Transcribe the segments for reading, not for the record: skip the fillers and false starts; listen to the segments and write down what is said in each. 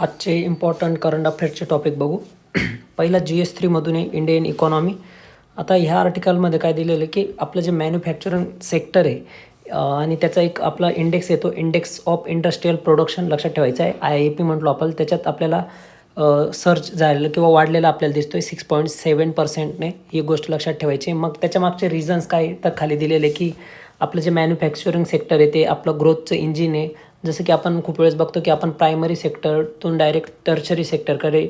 आजचे important current अफेअर्सचे topic बघू. पहिला GS3मधून आहे इंडियन इकॉनॉमी. आता ह्या आर्टिकलमध्ये काय दिलेलं आहे की आपलं जे मॅन्युफॅक्चरिंग सेक्टर आहे आणि त्याचा एक आपला इंडेक्स येतो, इंडेक्स ऑफ इंडस्ट्रियल प्रोडक्शन लक्षात ठेवायचं आहे. IIP म्हटलो आपण. त्याच्यात आपल्याला सर्च झालेलं किंवा वाढलेलं आपल्याला दिसतो आहे 6.7%ने. ही गोष्ट लक्षात ठेवायची. मग त्याच्या मागचे रिझन्स काय तर खाली दिलेले की आपलं जे मॅन्युफॅक्चरिंग सेक्टर आहे ते आपलं ग्रोथचं इंजिन आहे. जसं की आपण खूप वेळेस बघतो की आपण प्रायमरी सेक्टरतून डायरेक्ट टर्शरी सेक्टरकडे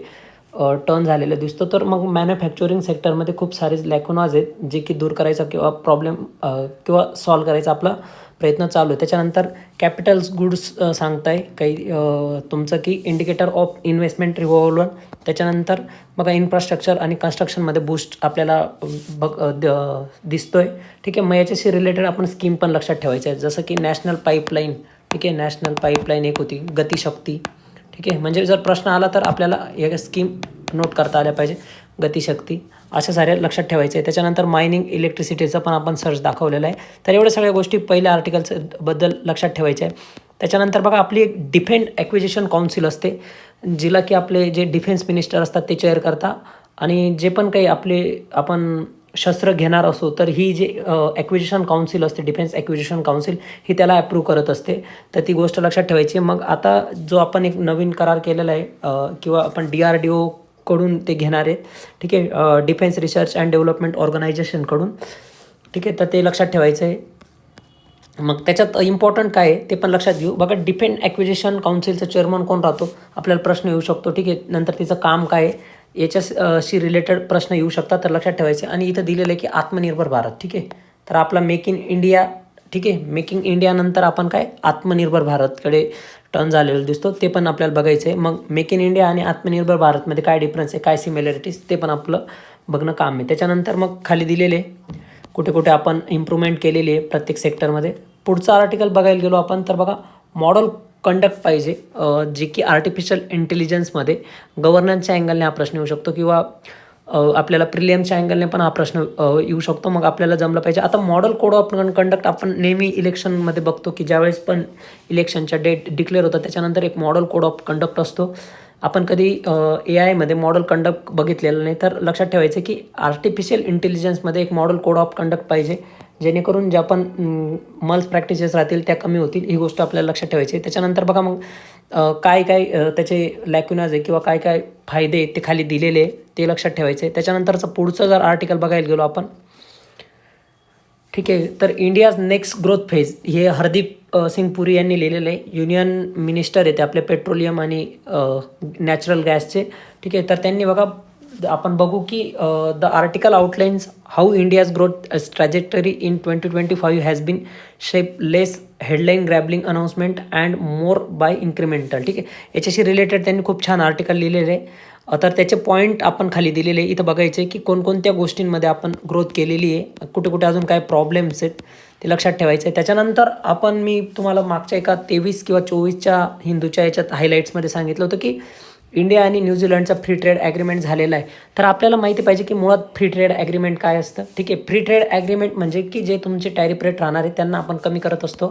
टर्न झालेलं दिसतो. तर मग मॅन्युफॅक्चरिंग सेक्टरमध्ये खूप सारे लॅकुनाज आहेत जे की दूर करायचा किंवा प्रॉब्लेम किंवा सॉल्व करायचा आपला प्रयत्न चालू आहे. त्याच्यानंतर कॅपिटल्स गुड्स सांगताय काही तुमचं की इंडिकेटर ऑफ इन्व्हेस्टमेंट रिव्हॉल्वर. त्याच्यानंतर बघा इन्फ्रास्ट्रक्चर आणि कन्स्ट्रक्शनमध्ये बूस्ट आपल्याला दिसतो आहे. ठीक आहे. मग याच्याशी रिलेटेड आपण स्कीम पण लक्षात ठेवायचं आहे. जसं की नॅशनल पाईपलाईन. ठीक आहे. नॅशनल पाईपलाईन एक होती, गतिशक्ती. ठीक आहे. म्हणजे जर प्रश्न आला तर आपल्याला या स्कीम नोट करता आल्या पाहिजे. गतिशक्ती अशा साऱ्या लक्षात ठेवायचे आहे. त्याच्यानंतर मायनिंग इलेक्ट्रिसिटीचं पण आपण सर्च दाखवलेलं आहे. तर एवढ्या सगळ्या गोष्टी पहिल्या आर्टिकल्सबद्दल लक्षात ठेवायच्या आहे. त्याच्यानंतर बघा आपली एक डिफेन्स ॲक्विजिशन काउन्सिल असते, जिला की आपले जे डिफेन्स मिनिस्टर असतात ते चेअर करता. आणि जे पण काही आपण शस्त्र घेणार असो तर ही जी ॲक्विजिशन काउन्सिल असते, डिफेन्स ॲक्विजिशन काउन्सिल, ही त्याला अप्रूव्ह करत असते. तर ती गोष्ट लक्षात ठेवायची. मग आता जो आपण एक नवीन करार केलेला आहे किंवा आपण DRDO कडून ते घेणार आहेत. ठीक आहे. डिफेन्स रिसर्च अँड डेव्हलपमेंट ऑर्गनायझेशनकडून. ठीक आहे. तर ते लक्षात ठेवायचं आहे. मग त्याच्यात इम्पॉर्टंट काय आहे ते पण लक्षात घेऊ. बघा डिफेन्स ॲक्विजिशन काउन्सिलचा चेअरमन कोण राहतो आपल्याला प्रश्न येऊ शकतो. ठीक आहे. नंतर तिचं काम काय आहे याच्याशी रिलेटेड प्रश्न येऊ शकतात. तर लक्षात ठेवायचे. आणि इथं दिलेलं आहे की आत्मनिर्भर भारत. ठीक आहे. तर आपला मेक इन इंडिया. ठीक आहे. मेकिंग इंडियानंतर आपण काय आत्मनिर्भर भारतकडे टर्न झालेलं दिसतो. ते पण आपल्याला बघायचं आहे. मग मेक इन इंडिया आणि आत्मनिर्भर भारतमध्ये काय डिफरन्स आहे, काय सिमिलॅरिटीज, ते पण आपलं बघणं काम आहे. त्याच्यानंतर मग खाली दिलेले कुठे कुठे आपण इम्प्रूव्हमेंट केलेली आहे प्रत्येक सेक्टरमध्ये. पुढचा आर्टिकल बघायला गेलो आपण तर बघा मॉडल कंडक्ट पाहिजे जे की आर्टिफिशियल इंटेलिजन्समध्ये गव्हर्नन्सच्या अँगलने हा प्रश्न येऊ शकतो किंवा आपल्याला प्रिलियमच्या अँगलने पण हा प्रश्न येऊ शकतो. मग आपल्याला जमलं पाहिजे. आता मॉडल कोड ऑफ कंडक्ट आपण नेहमी इलेक्शनमध्ये बघतो की ज्यावेळेस पण इलेक्शनच्या डेट डिक्लेअर होतं त्याच्यानंतर एक मॉडल कोड ऑफ कंडक्ट असतो. आपण कधी AIमध्ये मॉडल कंडक्ट बघितलेलं नाही. तर लक्षात ठेवायचं की आर्टिफिशियल इंटेलिजन्समध्ये एक मॉडल कोड ऑफ कंडक्ट पाहिजे जेणेकरून ज्या पण मल्स प्रॅक्टिसेस राहतील त्या कमी होतील. ही गोष्ट आपल्याला लक्षात ठेवायची आहे. त्याच्यानंतर बघा मग काय त्याचे लॅक्युनाज आहे किंवा काय काय फायदे ते खाली दिलेले ते लक्षात ठेवायचे आहे. त्याच्यानंतरचं पुढचं जर आर्टिकल बघायला गेलो आपण. ठीक आहे. तर इंडियाज नेक्स्ट ग्रोथ फेज हे हरदीप सिंग पुरी यांनी लिहिलेलं आहे. युनियन मिनिस्टर आहे ते आपले पेट्रोलियम आणि नॅचरल गॅसचे. ठीक आहे. तर त्यांनी बघा आपण बघू की the article outlines how India's growth trajectory in 2025 has been shape less headline grabbing announcement and more by incremental. ठीक आहे. याच्याशी रिलेटेड त्यांनी खूप छान आर्टिकल लिहिलेलं आहे. तर त्याचे पॉईंट आपण खाली दिलेले इथं बघायचे की कोणकोणत्या गोष्टींमध्ये आपण ग्रोथ केलेली आहे, कुठे कुठे अजून काय प्रॉब्लेम्स आहेत ते लक्षात ठेवायचं आहे. त्याच्यानंतर मी तुम्हाला मागच्या एका 23 किंवा 24च्या हिंदूच्या याच्यात हायलाईट्समध्ये सांगितलं होतं की इंडिया आणि न्यूझीलंडचा फ्री ट्रेड ॲग्रीमेंट झालेला आहे. तर आपल्याला माहिती पाहिजे की मुळात फ्री ट्रेड ॲग्रीमेंट काय असतं. ठीक आहे. फ्री ट्रेड ॲग्रीमेंट म्हणजे की जे तुमचे टॅरिफ रेट राहणार आहे त्यांना आपण कमी करत असतो.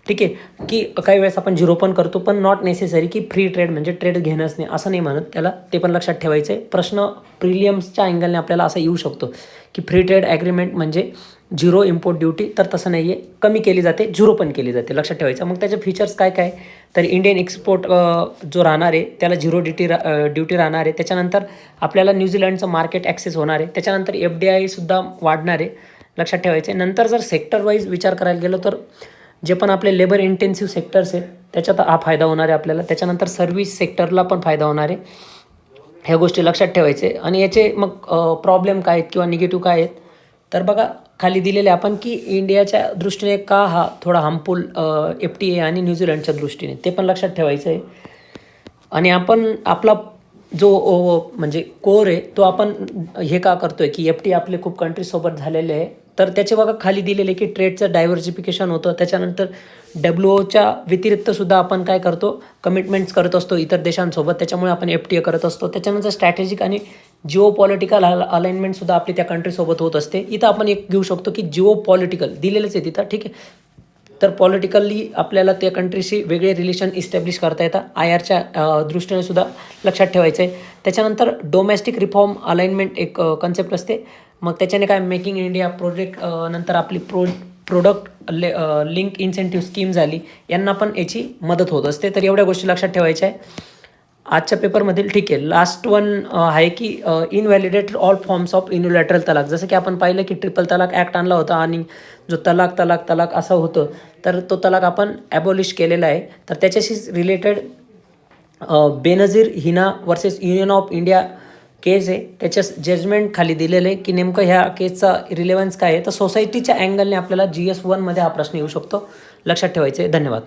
ठीक आहे. की काही वेळेस आपण 0 पण करतो, पण नॉट नेसेसरी की फ्री ट्रेड म्हणजे ट्रेड घेणंच नाही असं नाही म्हणत त्याला. ते पण लक्षात ठेवायचं आहे. प्रश्न प्रिलियम्सच्या अँगलने आपल्याला असा येऊ शकतो की फ्री ट्रेड ॲग्रीमेंट म्हणजे 0 इम्पोर्ट ड्युटी. तर तसं नाही आहे, कमी केली जाते, 0 पण केली जाते. लक्षात ठेवायचं. मग त्याचे फीचर्स काय काय तर इंडियन एक्सपोर्ट जो राहणार आहे त्याला 0 ड्युटी राहणार आहे. त्याच्यानंतर आपल्याला न्यूझीलंडचं मार्केट ॲक्सेस होणार आहे. त्याच्यानंतर FDI सुद्धा वाढणार आहे. लक्षात ठेवायचं आहे. नंतर जर सेक्टर वाईज विचार करायला गेलो तर जे पण आपले लेबर इंटेन्सिव्ह सेक्टर्स आहेत त्याच्यात हा फायदा होणार आहे आपल्याला. त्याच्यानंतर सर्व्हिस सेक्टरला पण फायदा होणार आहे. ह्या गोष्टी लक्षात ठेवायचे. आणि याचे मग प्रॉब्लेम काय आहेत किंवा निगेटिव्ह काय आहेत तर बघा खाली दिलेले आपण की इंडियाच्या दृष्टीने का हा थोडा हार्मफुल FTA आणि न्यूझीलंडच्या दृष्टीने ते पण लक्षात ठेवायचं आहे. आणि आपण आपला जो म्हणजे कोर आहे तो आपण हे का करतो आहे की FTA आपले खूप कंट्रीजसोबत झालेले आहे. तर त्याचे बघा खाली दिलेले की ट्रेडचं डायव्हर्सिफिकेशन होतं. त्याच्यानंतर WOच्या व्यतिरिक्तसुद्धा आपण काय करतो, कमिटमेंट्स करत असतो इतर देशांसोबत. त्याच्यामुळे आपण FTA करत असतो. त्याच्यानंतर स्ट्रॅटेजिक आणि जिओ पॉलिटिकल अलाइनमेंटसुद्धा आपली त्या कंट्रीसोबत होत असते. इथं आपण एक घेऊ शकतो की जिओ पॉलिटिकल दिलेलंच आहे तिथं. ठीक आहे. तर पॉलिटिकली आपल्याला त्या कंट्रीशी वेगळे रिलेशन इस्टॅब्लिश करता येतात. IRच्या दृष्टीने सुद्धा लक्षात ठेवायचं आहे. त्याच्यानंतर डोमेस्टिक रिफॉर्म अलाइनमेंट एक कन्सेप्ट असते. मग त्याच्याने काय मेकिंग इंडिया प्रोजेक्ट नंतर आपली प्रोडक्ट लिंक इन्सेंटिव्ह स्कीम झाली, यांना पण याची मदत होत असते. तर एवढ्या गोष्टी लक्षात ठेवायच्या आहे आजच्या पेपरमधील. ठीक आहे, लास्ट वन आहे की इनव्हॅलिडेट ऑल फॉर्म्स ऑफ युनिलॅटरल तलाक. जसं की आपण पाहिलं की ट्रिपल तलाक ॲक्ट आणला होता आणि जो तलाक असं होतं, तर तो तलाक आपण ॲबॉलिश केलेला आहे. तर त्याच्याशी related Benazir Hina versus Union of India case आहे. त्याच्या जजमेंट खाली दिलेलं आहे की नेमकं ह्या केसचा रिलेव्हन्स काय आहे. तर सोसायटीच्या अँगलने आपल्याला GS1 मध्ये हा प्रश्न येऊ शकतो. लक्षात ठेवायचे. धन्यवाद.